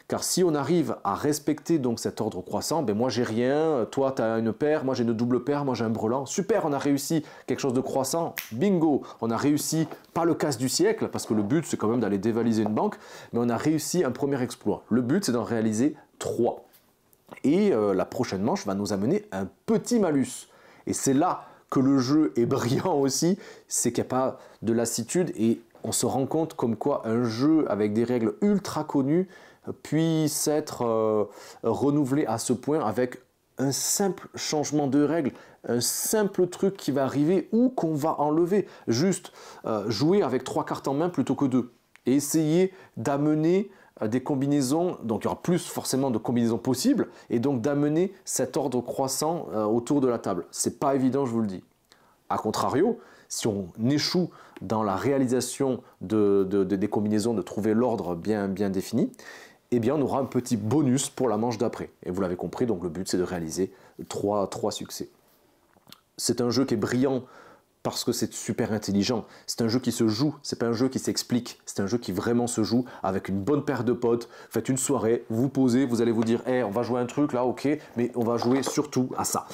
S1: Car si on arrive à respecter donc cet ordre croissant, moi j'ai rien, toi tu as une paire, moi j'ai une double paire, moi j'ai un brelan. Super, on a réussi quelque chose de croissant, bingo. On a réussi, pas le casse du siècle, parce que le but c'est quand même d'aller dévaliser une banque, mais on a réussi un premier exploit. Le but c'est d'en réaliser 3. Et la prochaine manche va nous amener un petit malus. Et c'est là que le jeu est brillant aussi, c'est qu'il n'y a pas de lassitude et on se rend compte comme quoi un jeu avec des règles ultra connues puisse être renouvelé à ce point avec un simple changement de règles, un simple truc qui va arriver ou qu'on va enlever. Juste jouer avec 3 cartes en main plutôt que 2 et essayer d'amener des combinaisons, donc il y aura plus forcément de combinaisons possibles, et donc d'amener cet ordre croissant autour de la table. C'est pas évident, je vous le dis. A contrario, si on échoue dans la réalisation des combinaisons, de trouver l'ordre bien défini, eh bien on aura un petit bonus pour la manche d'après. Et vous l'avez compris, donc le but c'est de réaliser 3 succès. C'est un jeu qui est brillant parce que c'est super intelligent. C'est un jeu qui se joue, c'est pas un jeu qui s'explique. C'est un jeu qui vraiment se joue avec une bonne paire de potes. Faites une soirée, vous posez, vous allez vous dire hey, on va jouer un truc là, ok, mais on va jouer surtout à ça.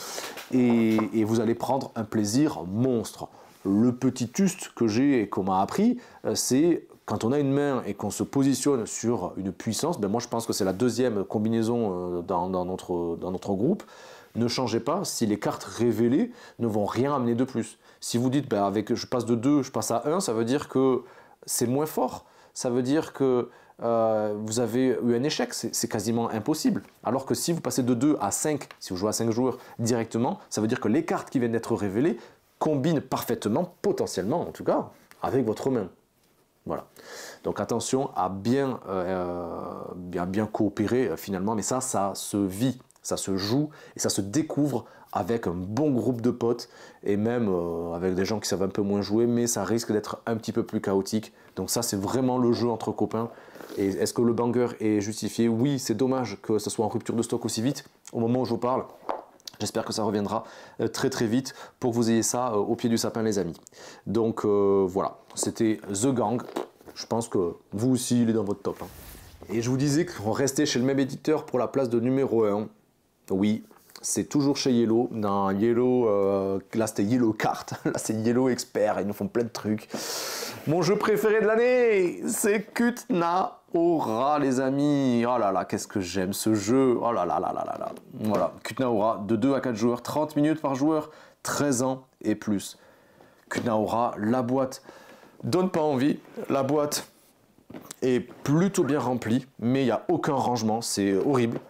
S1: Et vous allez prendre un plaisir monstre. Le petit tuste que j'ai et qu'on m'a appris, c'est quand on a une main et qu'on se positionne sur une puissance, moi je pense que c'est la deuxième combinaison dans notre groupe. Ne changez pas si les cartes révélées ne vont rien amener de plus. Si vous dites avec je passe de 2, je passe à 1, ça veut dire que c'est moins fort. Ça veut dire que vous avez eu un échec, c'est quasiment impossible. Alors que si vous passez de 2 à 5, si vous jouez à 5 joueurs directement, ça veut dire que les cartes qui viennent d'être révélées combinent parfaitement, potentiellement en tout cas, avec votre main. Voilà. Donc attention à bien coopérer finalement, mais ça se vit. Ça se joue et ça se découvre avec un bon groupe de potes et même avec des gens qui savent un peu moins jouer, mais ça risque d'être un petit peu plus chaotique. Donc ça, c'est vraiment le jeu entre copains. Et est-ce que le banger est justifié? Oui, c'est dommage que ce soit en rupture de stock aussi vite au moment où je vous parle. J'espère que ça reviendra très vite pour que vous ayez ça au pied du sapin, les amis. Donc voilà, c'était The Gang. Je pense que vous aussi, il est dans votre top. Et je vous disais qu'on restait chez le même éditeur pour la place de numéro 1. Oui, c'est toujours chez Yellow. Dans Yellow, là c'était Yellow Card, là c'est Yellow Expert, ils nous font plein de trucs. Mon jeu préféré de l'année, c'est Kutna Hora, les amis. Oh là là, qu'est-ce que j'aime ce jeu. Oh là là là là là là. Voilà, Kutna Hora, de 2 à 4 joueurs, 30 minutes par joueur, 13 ans et plus. Kutnaora, la boîte donne pas envie. La boîte est plutôt bien remplie, mais il n'y a aucun rangement, c'est horrible.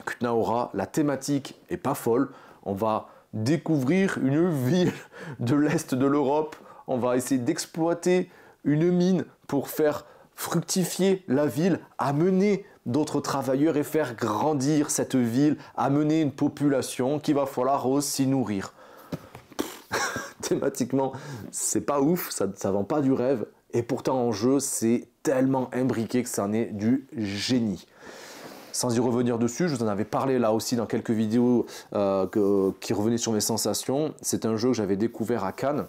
S1: Kutnaora, la thématique est pas folle. On va découvrir une ville de l'Est de l'Europe. On va essayer d'exploiter une mine pour faire fructifier la ville, amener d'autres travailleurs et faire grandir cette ville, amener une population qu'il va falloir aussi nourrir. Thématiquement, c'est pas ouf, ça vend pas du rêve. Et pourtant en jeu, c'est tellement imbriqué que ça en est du génie. Sans y revenir dessus, je vous en avais parlé là aussi dans quelques vidéos qui revenaient sur mes sensations. C'est un jeu que j'avais découvert à Cannes,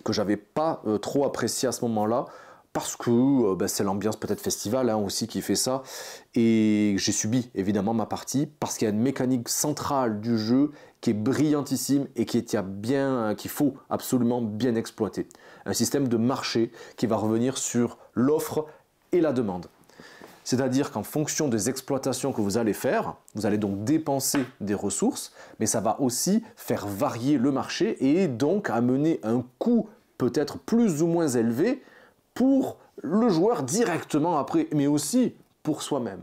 S1: que j'avais pas trop apprécié à ce moment-là, parce que c'est l'ambiance peut-être festival aussi qui fait ça. Et j'ai subi évidemment ma partie, parce qu'il y a une mécanique centrale du jeu qui est brillantissime et qu'il faut absolument bien exploiter. Un système de marché qui va revenir sur l'offre et la demande. C'est-à-dire qu'en fonction des exploitations que vous allez faire, vous allez donc dépenser des ressources, mais ça va aussi faire varier le marché et donc amener un coût peut-être plus ou moins élevé pour le joueur directement après, mais aussi pour soi-même.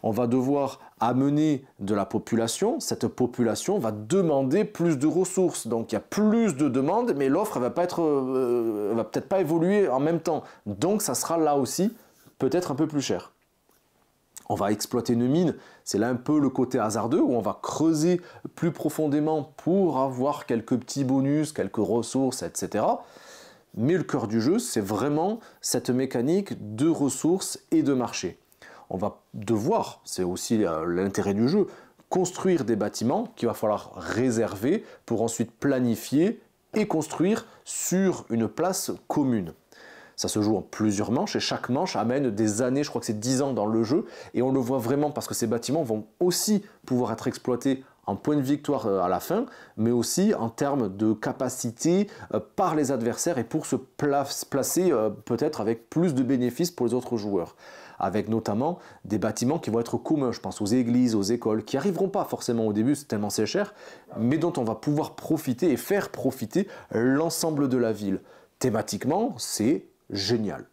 S1: On va devoir amener de la population, cette population va demander plus de ressources, donc il y a plus de demandes, mais l'offre va peut-être pas évoluer en même temps, donc ça sera là aussi peut-être un peu plus cher. On va exploiter une mine, c'est là un peu le côté hasardeux où on va creuser plus profondément pour avoir quelques petits bonus, quelques ressources, etc. Mais le cœur du jeu, c'est vraiment cette mécanique de ressources et de marché. On va devoir, c'est aussi l'intérêt du jeu, construire des bâtiments qu'il va falloir réserver pour ensuite planifier et construire sur une place commune. Ça se joue en plusieurs manches et chaque manche amène des années, je crois que c'est 10 ans dans le jeu. Et on le voit vraiment parce que ces bâtiments vont aussi pouvoir être exploités en point de victoire à la fin, mais aussi en termes de capacité par les adversaires et pour se placer peut-être avec plus de bénéfices pour les autres joueurs. Avec notamment des bâtiments qui vont être communs, je pense aux églises, aux écoles, qui n'arriveront pas forcément au début, c'est tellement c'est cher, mais dont on va pouvoir profiter et faire profiter l'ensemble de la ville. Thématiquement, c'est génial.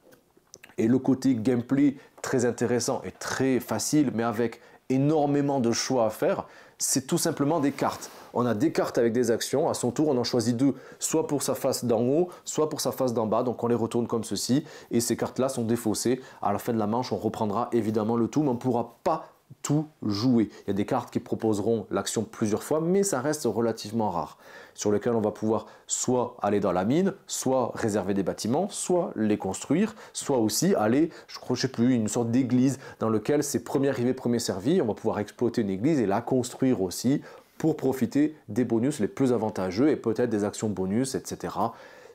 S1: Et le côté gameplay très intéressant et très facile, mais avec énormément de choix à faire, c'est tout simplement des cartes. On a des cartes avec des actions, à son tour on en choisit deux, soit pour sa face d'en haut, soit pour sa face d'en bas, donc on les retourne comme ceci, et ces cartes-là sont défaussées. À la fin de la manche, on reprendra évidemment le tout, mais on ne pourra pas tout jouer. Il y a des cartes qui proposeront l'action plusieurs fois, mais ça reste relativement rare, sur lesquelles on va pouvoir soit aller dans la mine, soit réserver des bâtiments, soit les construire, soit aussi aller, je sais plus, une sorte d'église dans lequel c'est premier arrivé, premier servi. On va pouvoir exploiter une église et la construire aussi pour profiter des bonus les plus avantageux et peut-être des actions bonus, etc.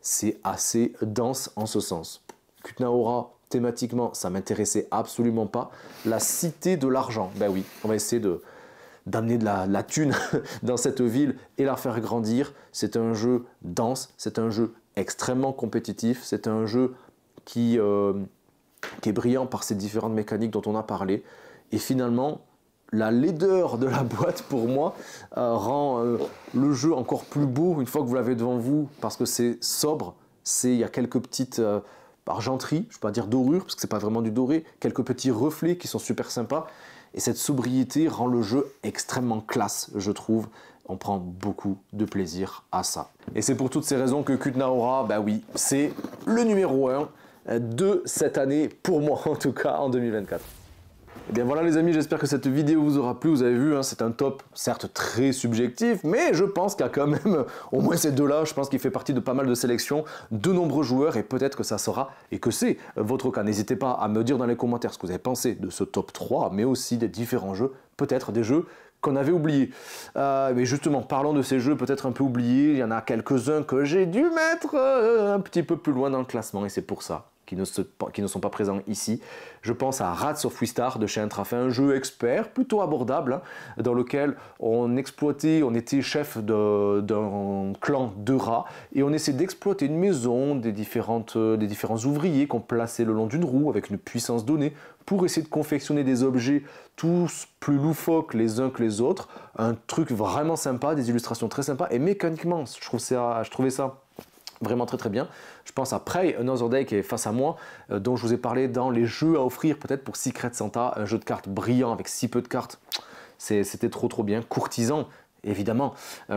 S1: C'est assez dense en ce sens. Kutnaora, thématiquement, ça m'intéressait absolument pas. La cité de l'argent, ben oui, on va essayer d'amener de la thune dans cette ville et la faire grandir. C'est un jeu dense, c'est un jeu extrêmement compétitif, c'est un jeu qui est brillant par ces différentes mécaniques dont on a parlé. Et finalement, la laideur de la boîte, pour moi, rend le jeu encore plus beau une fois que vous l'avez devant vous, parce que c'est sobre, il y a quelques petites argenteries, je ne vais pas dire dorures, parce que ce n'est pas vraiment du doré, quelques petits reflets qui sont super sympas. Et cette sobriété rend le jeu extrêmement classe, je trouve. On prend beaucoup de plaisir à ça. Et c'est pour toutes ces raisons que Kutnaora, bah oui, c'est le numéro 1 de cette année, pour moi en tout cas, en 2024. Et bien voilà les amis, j'espère que cette vidéo vous aura plu. Vous avez vu, c'est un top, certes très subjectif, mais je pense qu'il y a quand même au moins ces deux-là. Je pense qu'il fait partie de pas mal de sélections, de nombreux joueurs, et peut-être que ça sera, et que c'est votre cas. N'hésitez pas à me dire dans les commentaires ce que vous avez pensé de ce top 3, mais aussi des différents jeux, peut-être des jeux qu'on avait oubliés. Mais justement, parlons de ces jeux peut-être un peu oubliés. Il y en a quelques-uns que j'ai dû mettre un petit peu plus loin dans le classement, et c'est pour ça qui ne sont pas présents ici. Je pense à Rats of Wistar de chez Intrafin, un jeu expert, plutôt abordable, dans lequel on était chef d'un clan de rats, et on essayait d'exploiter une maison, des différents ouvriers qu'on plaçait le long d'une roue avec une puissance donnée, pour essayer de confectionner des objets tous plus loufoques les uns que les autres. Un truc vraiment sympa, des illustrations très sympas, et mécaniquement, je trouvais ça Vraiment très très bien. Je pense à Prey Another Day qui est face à moi, dont je vous ai parlé dans les jeux à offrir peut-être pour Secret Santa, un jeu de cartes brillant avec si peu de cartes. C'était trop bien. Courtisan, évidemment.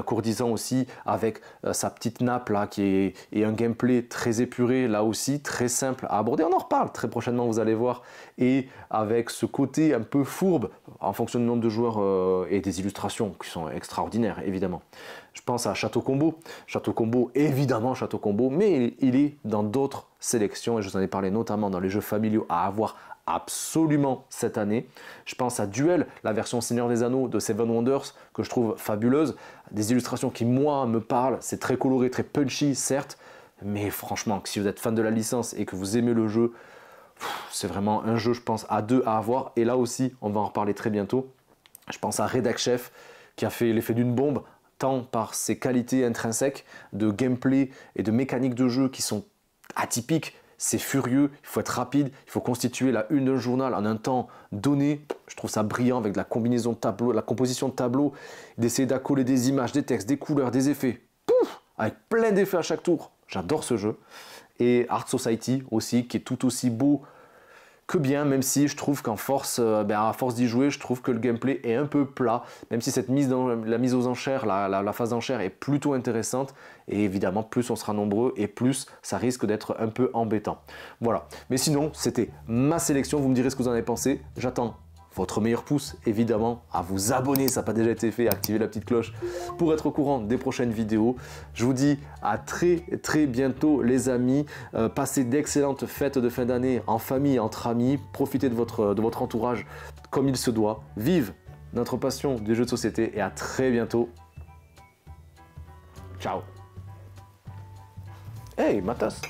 S1: Courtisan aussi avec sa petite nappe là et un gameplay très épuré là aussi, très simple à aborder. On en reparle très prochainement, vous allez voir. Et avec ce côté un peu fourbe en fonction du nombre de joueurs et des illustrations qui sont extraordinaires évidemment. Je pense à Château Combo. Château Combo, évidemment Château Combo, mais il est dans d'autres sélections et je vous en ai parlé notamment dans les jeux familiaux à avoir absolument cette année. Je pense à Duel, la version Seigneur des Anneaux de Seven Wonders que je trouve fabuleuse. Des illustrations qui moi me parlent, c'est très coloré, très punchy certes, mais franchement si vous êtes fan de la licence et que vous aimez le jeu, c'est vraiment un jeu je pense à deux à avoir et là aussi on va en reparler très bientôt. Je pense à Redac Chef qui a fait l'effet d'une bombe tant par ses qualités intrinsèques de gameplay et de mécanique de jeu qui sont atypiques. C'est furieux, il faut être rapide, il faut constituer la une d'un journal en un temps donné. Je trouve ça brillant avec la combinaison de tableaux, la composition de tableaux, d'essayer d'accoler des images, des textes, des couleurs, des effets. Pouf, avec plein d'effets à chaque tour. J'adore ce jeu. Et Art Society aussi, qui est tout aussi beau que bien, même si je trouve qu'en force, à force d'y jouer, je trouve que le gameplay est un peu plat, même si cette la mise aux enchères, la phase d'enchère est plutôt intéressante, et évidemment plus on sera nombreux et plus ça risque d'être un peu embêtant. Voilà, mais sinon c'était ma sélection, vous me direz ce que vous en avez pensé, j'attends votre meilleur pouce évidemment, à vous abonner, ça n'a pas déjà été fait, à activer la petite cloche pour être au courant des prochaines vidéos. Je vous dis à très bientôt les amis, passez d'excellentes fêtes de fin d'année en famille, entre amis, profitez de votre entourage comme il se doit. Vive notre passion des jeux de société et à très bientôt. Ciao. Hey, ma tasse.